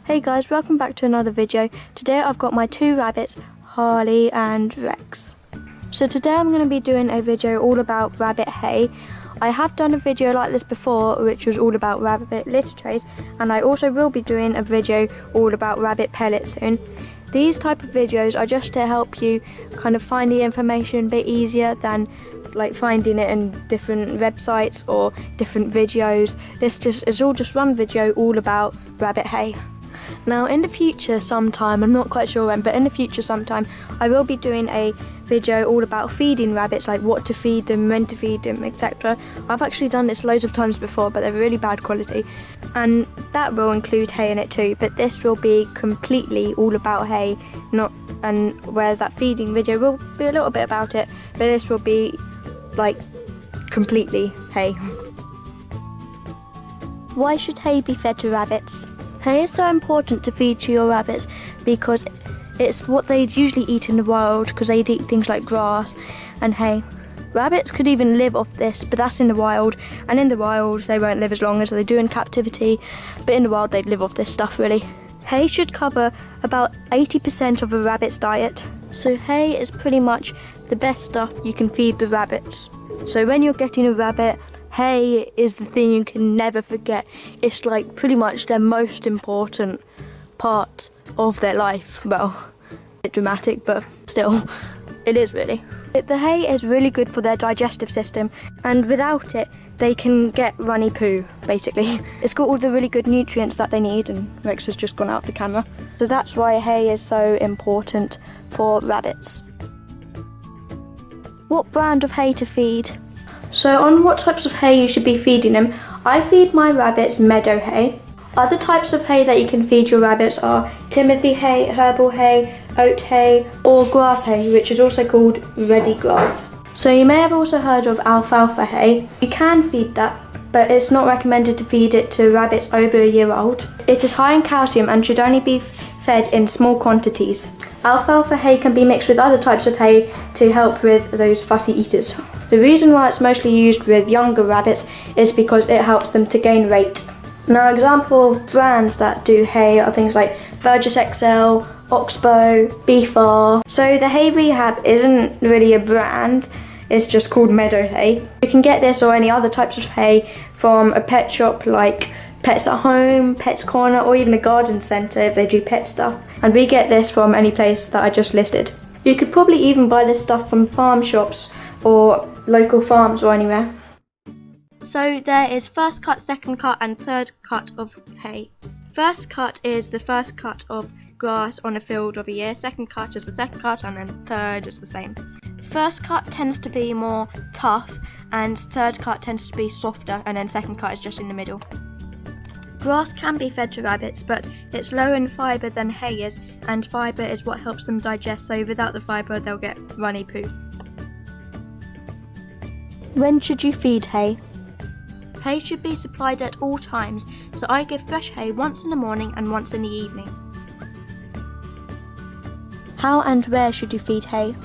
Hey guys, welcome back to another video. Today I've got my two rabbits, Harley and Rex. So today I'm going to be doing a video all about rabbit hay. I have done a video like this before which was all about rabbit litter trays, and I also will be doing a video all about rabbit pellets soon. These type of videos are just to help you kind of find the information a bit easier than like finding it in different websites or different videos. It's all just one video all about rabbit hay. Now in the future sometime, I'm not quite sure when, but in the future sometime I will be doing a video all about feeding rabbits, like what to feed them, when to feed them, etc. I've actually done this loads of times before, but they're really bad quality, and that will include hay in it too, but this will be completely all about hay, whereas that feeding video will be a little bit about it, but this will be like completely hay. Why should hay be fed to rabbits? Hay is so important to feed to your rabbits because it's what they'd usually eat in the wild, because they'd eat things like grass and hay. Rabbits could even live off this, but that's in the wild, and in the wild they won't live as long as they do in captivity, but in the wild they'd live off this stuff really. Hay should cover about 80% of a rabbit's diet, so hay is pretty much the best stuff you can feed the rabbits. So when you're getting a rabbit, hay is the thing you can never forget. It's like pretty much their most important part of their life. Well, a bit dramatic, but still, it is really. The hay is really good for their digestive system, and without it, they can get runny poo, basically. It's got all the really good nutrients that they need, and Rex has just gone out of the camera. So that's why hay is so important for rabbits. What brand of hay to feed? So on what types of hay you should be feeding them, I feed my rabbits meadow hay. Other types of hay that you can feed your rabbits are timothy hay, herbal hay, oat hay, or grass hay, which is also called ready grass. So you may have also heard of alfalfa hay. You can feed that, but it's not recommended to feed it to rabbits over a year old. It is high in calcium and should only be fed in small quantities. Alfalfa hay can be mixed with other types of hay to help with those fussy eaters. The reason why it's mostly used with younger rabbits is because it helps them to gain weight. Now, example of brands that do hay are things like Burgess XL, Oxbow, Beefar. So the hay we have isn't really a brand, it's just called meadow hay. You can get this or any other types of hay from a pet shop like Pets at Home, Pets Corner, or even a garden centre if they do pet stuff. And we get this from any place that I just listed. You could probably even buy this stuff from farm shops or local farms or anywhere. So there is first cut, second cut and third cut of hay. First cut is the first cut of grass on a field of a year, second cut is the second cut, and then third is the same. First cut tends to be more tough and third cut tends to be softer, and then second cut is just in the middle. Grass can be fed to rabbits, but it's lower in fibre than hay is, and fibre is what helps them digest, so without the fibre they'll get runny poo. When should you feed hay? Hay should be supplied at all times, so I give fresh hay once in the morning and once in the evening. How and where should you feed hay?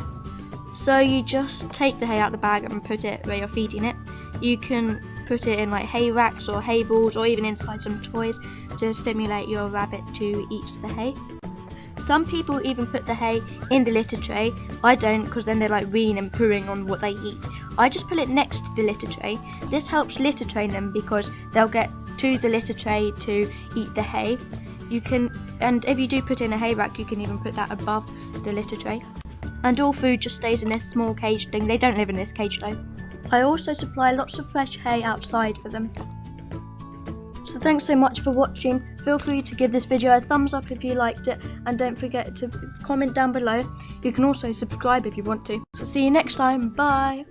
So you just take the hay out of the bag and put it where you're feeding it. You can put it in like hay racks or hay balls, or even inside some toys to stimulate your rabbit to eat the hay. Some people even put the hay in the litter tray. I don't, because then they're like weeing and pooing on what they eat. I just put it next to the litter tray. This helps litter train them because they'll get to the litter tray to eat the hay. And if you do put in a hay rack, you can even put that above the litter tray. And all food just stays in this small cage thing. They don't live in this cage though. I also supply lots of fresh hay outside for them. So thanks so much for watching. Feel free to give this video a thumbs up if you liked it, and don't forget to comment down below. You can also subscribe if you want to. So see you next time, bye!